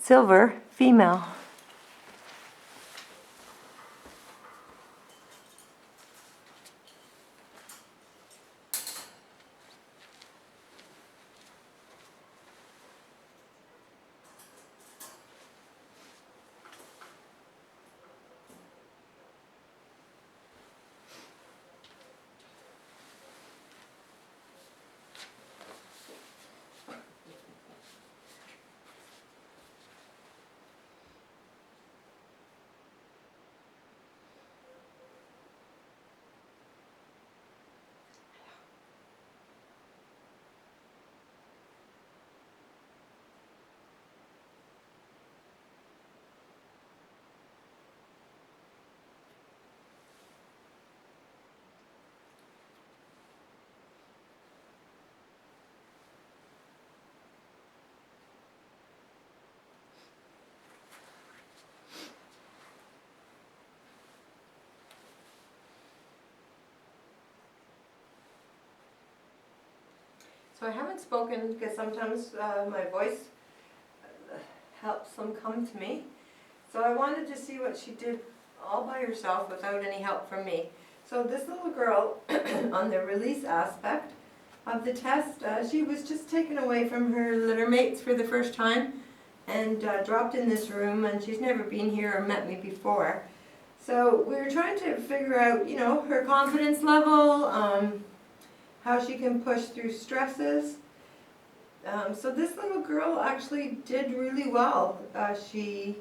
silver female. So I haven't spoken because sometimes my voice helps them come to me. So I wanted to see what she did all by herself without any help from me. So this little girl, on the release aspect of the test, she was just taken away from her litter mates for the first time and dropped in this room, and she's never been here or met me before. So we were trying to figure out, you know, her confidence level, how she can push through stresses. So this little girl actually did really well. She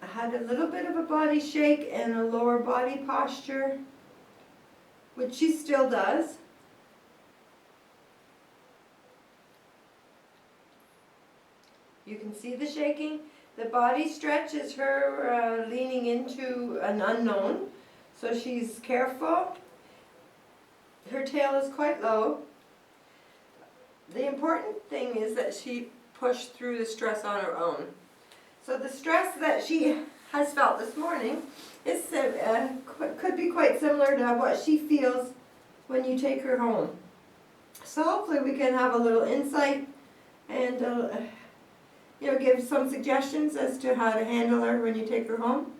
had a little bit of a body shake and a lower body posture, which she still does. You can see the shaking. The body stretch is her leaning into an unknown, so she's careful. Her tail is quite low. The important thing is that she pushed through the stress on her own. So the stress that she has felt this morning is could be quite similar to what she feels when you take her home. So hopefully we can have a little insight and you know, give some suggestions as to how to handle her when you take her home.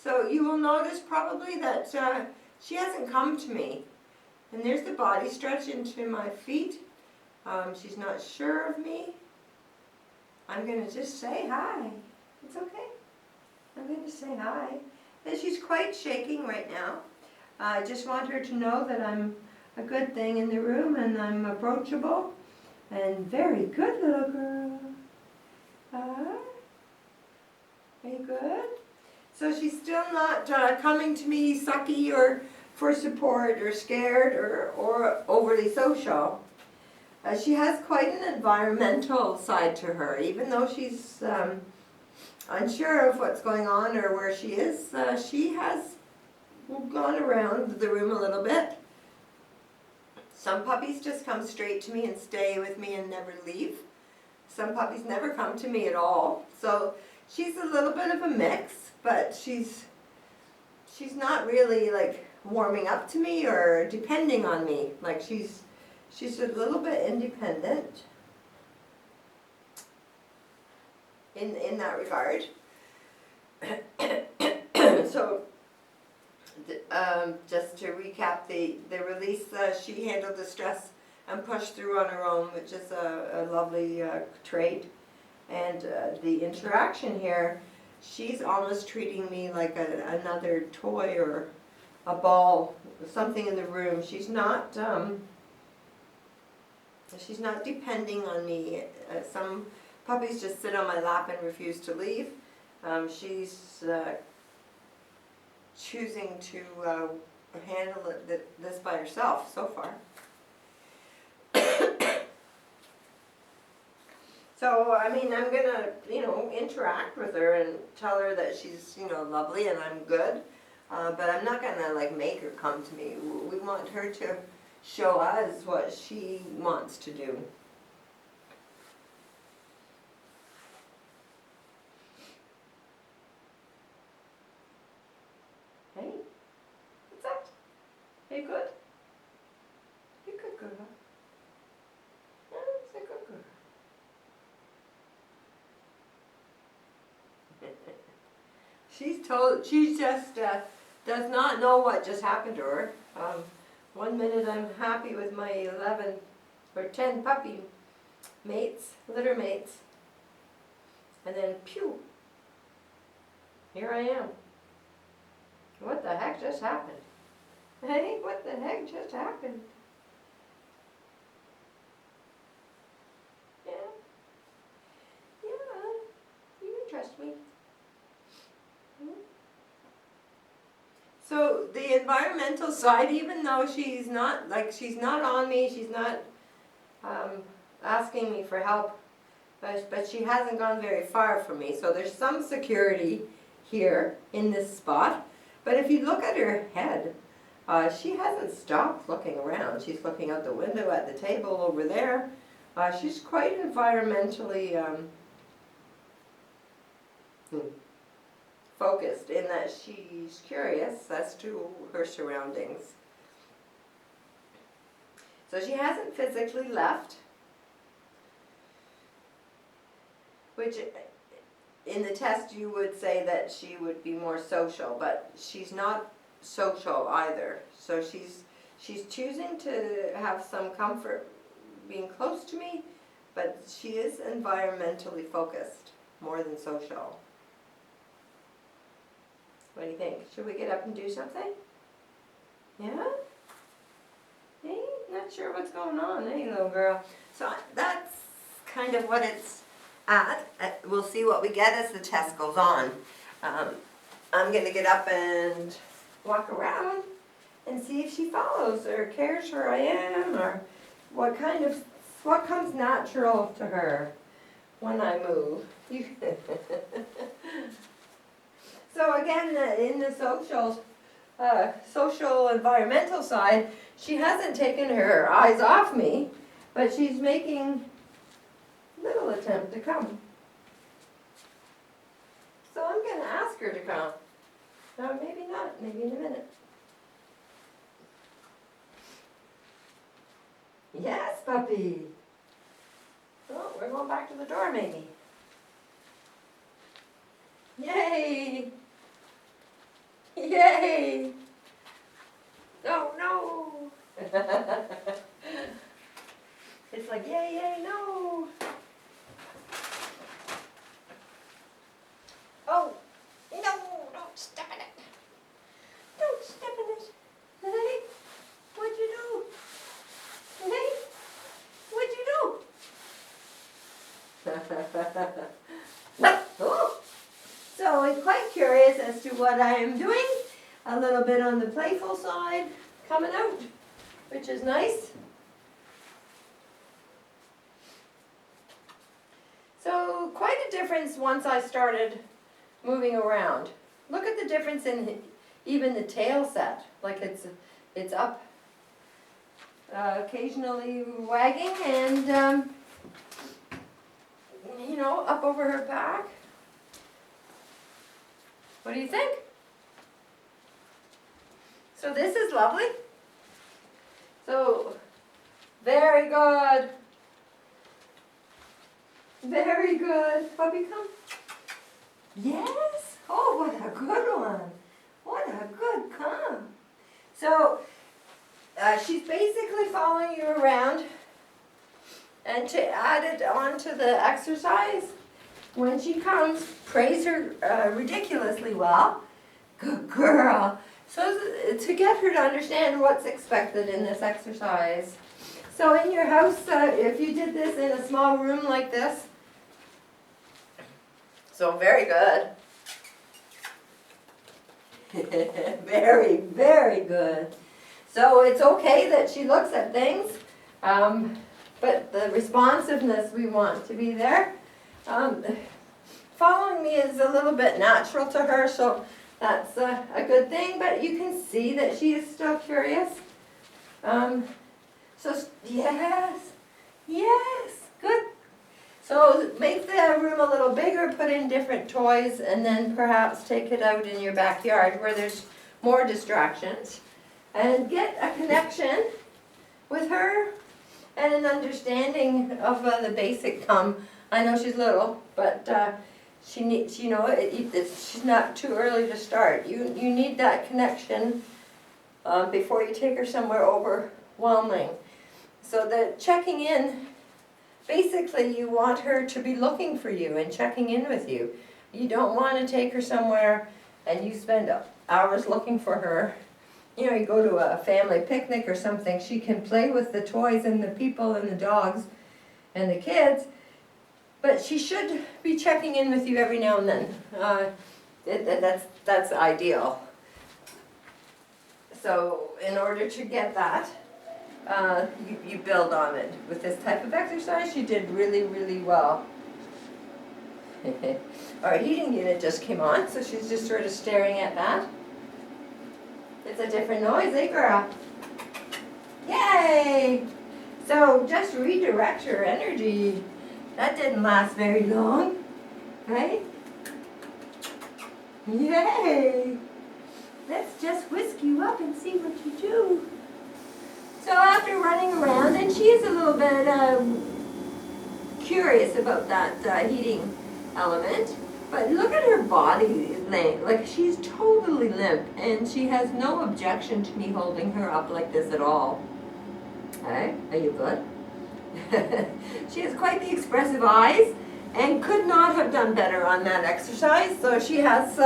So you will notice probably that she hasn't come to me. And there's the body stretch into my feet. She's not sure of me. I'm going to just say hi. It's okay. I'm going to say hi. And she's quite shaking right now. I just want her to know that I'm a good thing in the room and I'm approachable. And very good, little girl. Are you good? So she's still not coming to me sucky or for support or scared or overly social. She has quite an environmental side to her. Even though she's unsure of what's going on or where she is, she has gone around the room a little bit. Some puppies just come straight to me and stay with me and never leave. Some puppies never come to me at all. So she's a little bit of a mix, but she's not really like warming up to me or depending on me. Like she's a little bit independent in that regard. So just to recap the release, she handled the stress and pushed through on her own, which is a lovely trait. And the interaction here, she's almost treating me like another toy or a ball, something in the room. She's not depending on me. Some puppies just sit on my lap and refuse to leave. She's choosing to handle this by herself so far. So, I mean, I'm going to, you know, interact with her and tell her that she's, you know, lovely and I'm good. But I'm not going to, like, make her come to me. We want her to show us what she wants to do. Hey, what's that? Are you good? You're good girl. That's a good girl. She just does not know what just happened to her. One minute I'm happy with my 11 or 10 puppy mates, litter mates, and then pew, here I am. What the heck just happened? Hey, what the heck just happened? Yeah, you can trust me. So the environmental side, even though she's not on me, she's not asking me for help, but she hasn't gone very far from me. So there's some security here in this spot. But if you look at her head, she hasn't stopped looking around. She's looking out the window at the table over there. She's quite environmentally focused in that she's curious as to her surroundings. So she hasn't physically left, which in the test you would say that she would be more social, but she's not social either. So she's choosing to have some comfort being close to me, but she is environmentally focused more than social. What do you think? Should we get up and do something? Yeah? Hey, not sure what's going on, hey little girl. So that's kind of what it's at. We'll see what we get as the test goes on. I'm going to get up and walk around and see if she follows or cares where I am, or what comes natural to her when I move. So again, in the social environmental side, she hasn't taken her eyes off me, but she's making little attempt to come. So I'm going to ask her to come. No, maybe not, maybe in a minute. Yes, puppy. Oh, we're going back to the door maybe. Yay! Yay! No, no! It's like, yay, yay, no! Oh, no, don't step in it. Don't step in it. Hey, what'd you do? Hey, what'd you do? Oh. So I'm quite curious as to what I am doing. A little bit on the playful side coming out, which is nice. So quite a difference once I started moving around. Look at the difference in even the tail set. Like it's up, occasionally wagging, and you know, up over her back. What do you think? So this is lovely. So, very good. Very good. Puppy, come. Yes. Oh, what a good one. What a good come. So, she's basically following you around. And to add it on to the exercise, when she comes, praise her ridiculously well. Good girl. So to get her to understand what's expected in this exercise. So in your house, if you did this in a small room like this, so very good. Very, very good. So it's okay that she looks at things, but the responsiveness we want to be there. Following me is a little bit natural to her, so that's a good thing, but you can see that she is still curious. So yes, good. So make the room a little bigger, put in different toys, and then perhaps take it out in your backyard where there's more distractions. And get a connection with her an understanding of the basic I know she's little, but she needs, you know, she's not too early to start. You need that connection before you take her somewhere overwhelming. So the checking in, basically you want her to be looking for you and checking in with you. You don't want to take her somewhere and you spend hours looking for her. You know, you go to a family picnic or something, she can play with the toys and the people and the dogs and the kids, but she should be checking in with you every now and then. That's ideal. So in order to get that, you build on it. With this type of exercise, she did really, really well. Our heating unit just came on, so she's just sort of staring at that. It's a different noise, eh, girl? Yay! So just redirect your energy. That didn't last very long, right? Yay! Let's just whisk you up and see what you do. So after running around, and she is a little bit curious about that heating element, but look at her body length. Like, she's totally limp, and she has no objection to me holding her up like this at all. Okay, are you good? She has quite the expressive eyes and could not have done better on that exercise. So she has,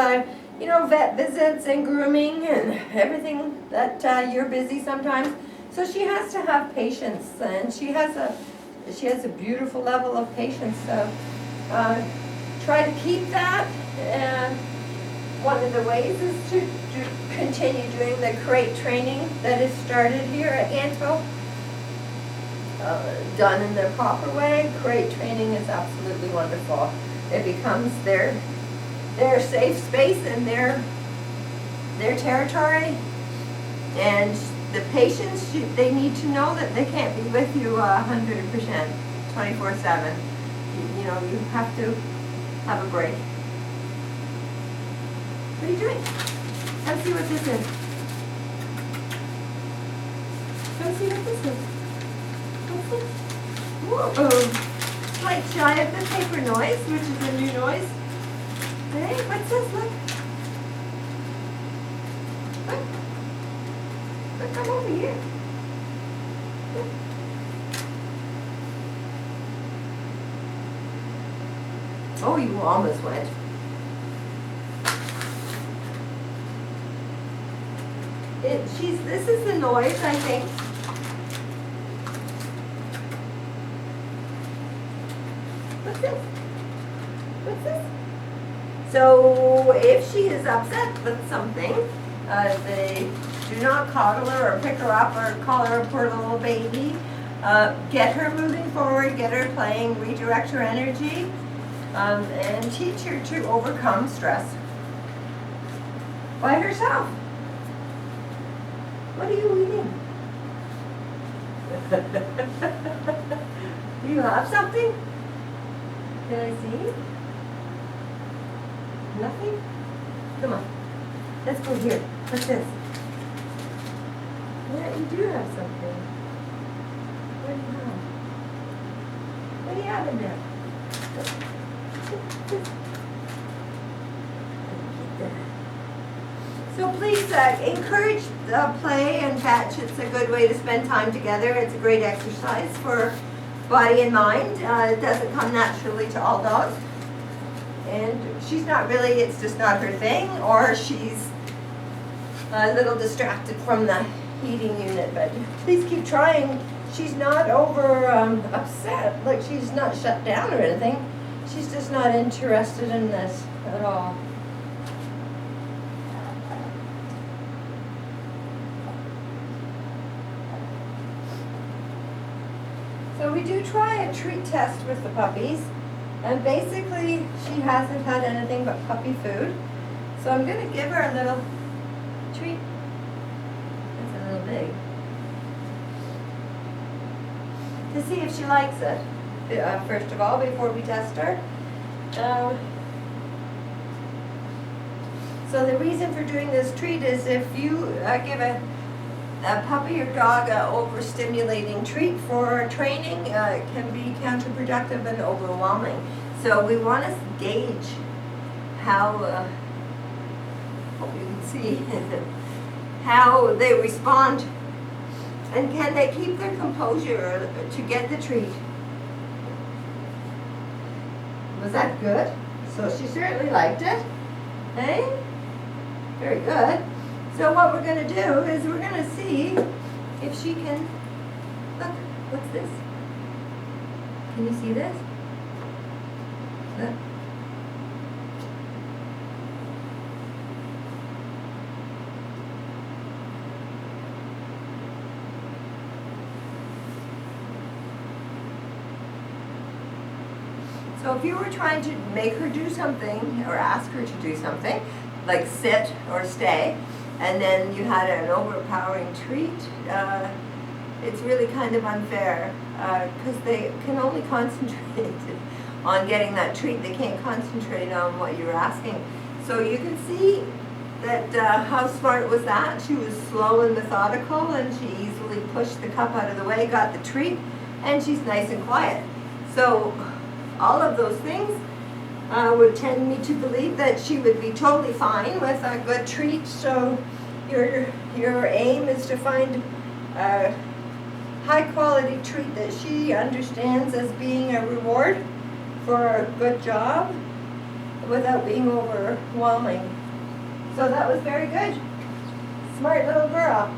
you know, vet visits and grooming and everything that you're busy sometimes. So she has to have patience, and she has a beautiful level of patience. So try to keep that. And one of the ways is to continue doing the crate training that is started here at Ganto. Done in the proper way, crate training is absolutely wonderful. It becomes their safe space and their territory. And the patients, they need to know that they can't be with you 100%, 24/7. You know, you have to have a break. What are you doing? Let's see what this is. Let's see what this is. What's this? Whoa! Slight shy of the paper noise, which is a new noise. Hey, what's this? Look. Look. Look, come over here. Look. Oh, you almost went. This is the noise, I think. What's this? What's this? So if she is upset with something, they do not coddle her or pick her up or call her a poor little baby. Get her moving forward, get her playing, redirect her energy, and teach her to overcome stress by herself. What are you eating? Do you have something? Can I see? Nothing? Come on. Let's go here. What's this? Yeah, you do have something. What do you have? What do you have in there? So please encourage play and fetch. It's a good way to spend time together. It's a great exercise for body and mind. It doesn't come naturally to all dogs. And she's not really, it's just not her thing, or she's a little distracted from the heating unit. But please keep trying. She's not over upset, like she's not shut down or anything. She's just not interested in this at all. So we do try a treat test with the puppies, and basically she hasn't had anything but puppy food. So I'm going to give her a little treat. It's a little big. To see if she likes it, first of all, before we test her. So the reason for doing this treat is if you give a puppy or dog overstimulating treat for training can be counterproductive and overwhelming. So we want to gauge how, hope you can see, how they respond, and can they keep their composure to get the treat. Was that good? So she certainly liked it. Hey? Very good. So what we're going to do is we're going to see if she can, look, what's this? Can you see this? Look. So if you were trying to make her do something or ask her to do something, like sit or stay, and then you had an overpowering treat, it's really kind of unfair because they can only concentrate on getting that treat. They can't concentrate on what you're asking. So you can see that how smart was that? She was slow and methodical, and she easily pushed the cup out of the way, got the treat, and she's nice and quiet. So all of those things would tend me to believe that she would be totally fine with a good treat. So your aim is to find a high quality treat that she understands as being a reward for a good job without being overwhelming. So that was very good. Smart little girl.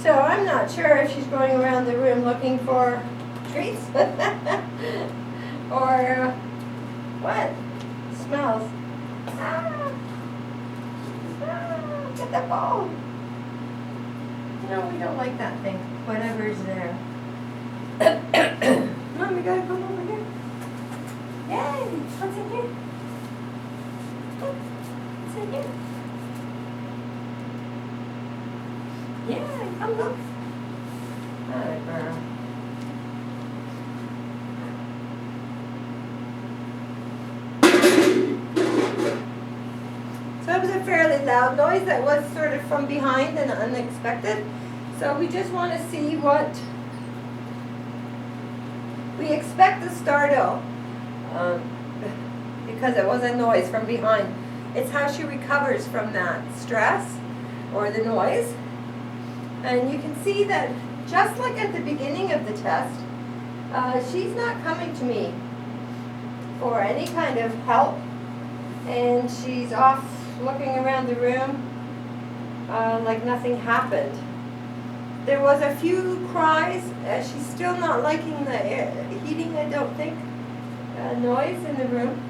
So I'm not sure if she's going around the room looking for treats or what? Smells. Ah, get that ball. No, we don't like that thing. Whatever's there. Mom, we gotta come over here. Yay! What's in here? What's in here? Yeah, come look. Alright, girl. So it was a fairly loud noise that was sort of from behind and unexpected. So we just want to see what we expect the startle because it was a noise from behind. It's how she recovers from that stress or the noise. And you can see that just like at the beginning of the test, she's not coming to me for any kind of help, and she's off looking around the room like nothing happened. There was a few cries. She's still not liking the heating, I don't think, noise in the room.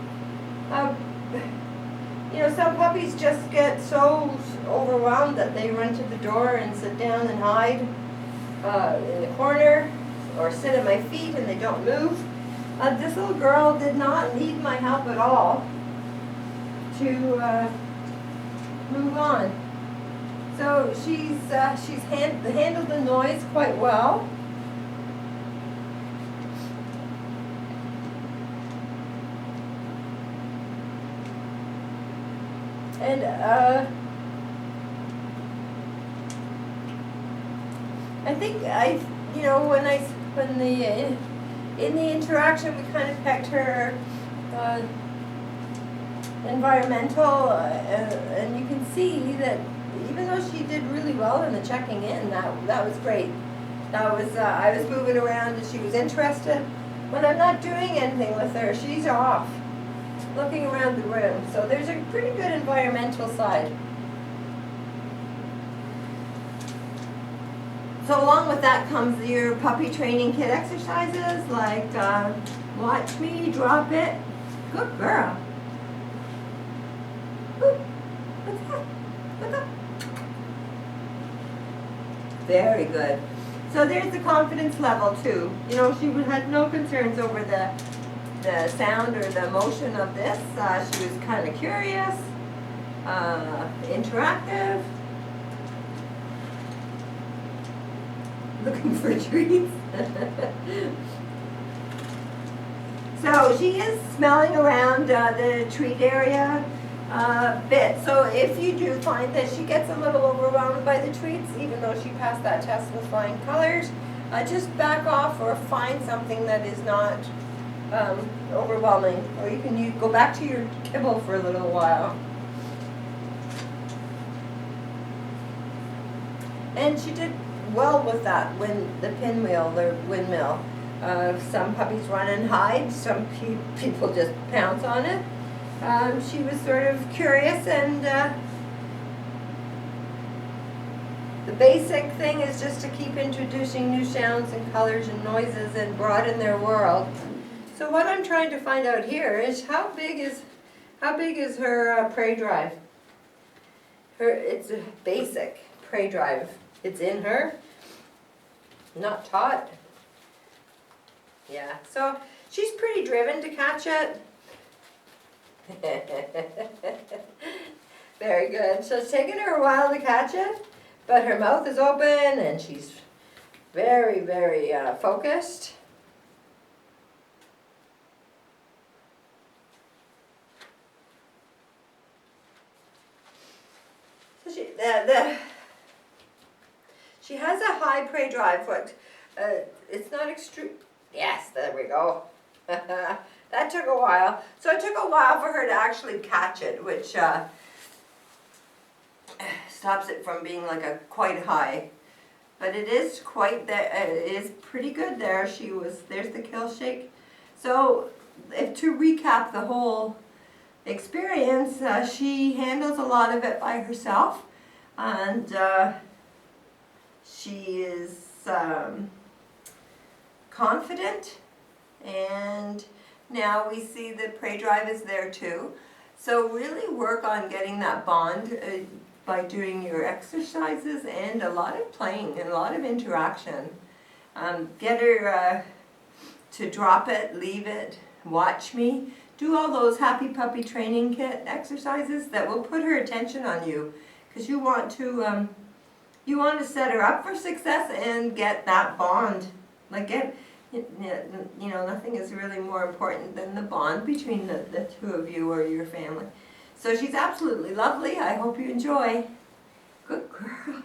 You know, some puppies just get so overwhelmed that they run to the door and sit down and hide in the corner or sit at my feet and they don't move. This little girl did not need my help at all to move on. So she's handled the noise quite well. And I think you know, when in the interaction we kind of pecked her environmental, and you can see that even though she did really well in the checking in, that was great. That was I was moving around and she was interested. When I'm not doing anything with her, she's off looking around the room. So there's a pretty good environmental side. So along with that comes your puppy training kit exercises like watch me, drop it. Good girl. Ooh, what's that? What's that? Very good. So there's the confidence level too. You know, she had no concerns over the sound or the motion of this. She was kind of curious, interactive. looking for treats. So she is smelling around the treat area a bit. So if you do find that she gets a little overwhelmed by the treats, even though she passed that test with flying colors, just back off or find something that is not overwhelming. Or you can go back to your kibble for a little while. And she did well with that the pinwheel, the windmill. Some puppies run and hide, some people just pounce on it. She was sort of curious, and the basic thing is just to keep introducing new sounds and colors and noises and broaden their world. So what I'm trying to find out here is how big is her prey drive? It's a basic prey drive. It's in her, not taught. Yeah, so she's pretty driven to catch it. Very good. So it's taken her a while to catch it, but her mouth is open and she's very, very focused. So she has a high prey drive, but it's not extreme. Yes, there we go. That took a while. So it took a while for her to actually catch it, which stops it from being like a quite high. But it is quite there. It is pretty good there. There's the kill shake. So to recap the whole experience, she handles a lot of it by herself, and she is confident, and now we see the prey drive is there too. So really work on getting that bond by doing your exercises and a lot of playing and a lot of interaction. Get her to drop it, leave it, watch me. Do all those happy puppy training kit exercises that will put her attention on you, because you want to set her up for success and get that bond. Nothing is really more important than the bond between the two of you or your family. So she's absolutely lovely. I hope you enjoy. Good girl.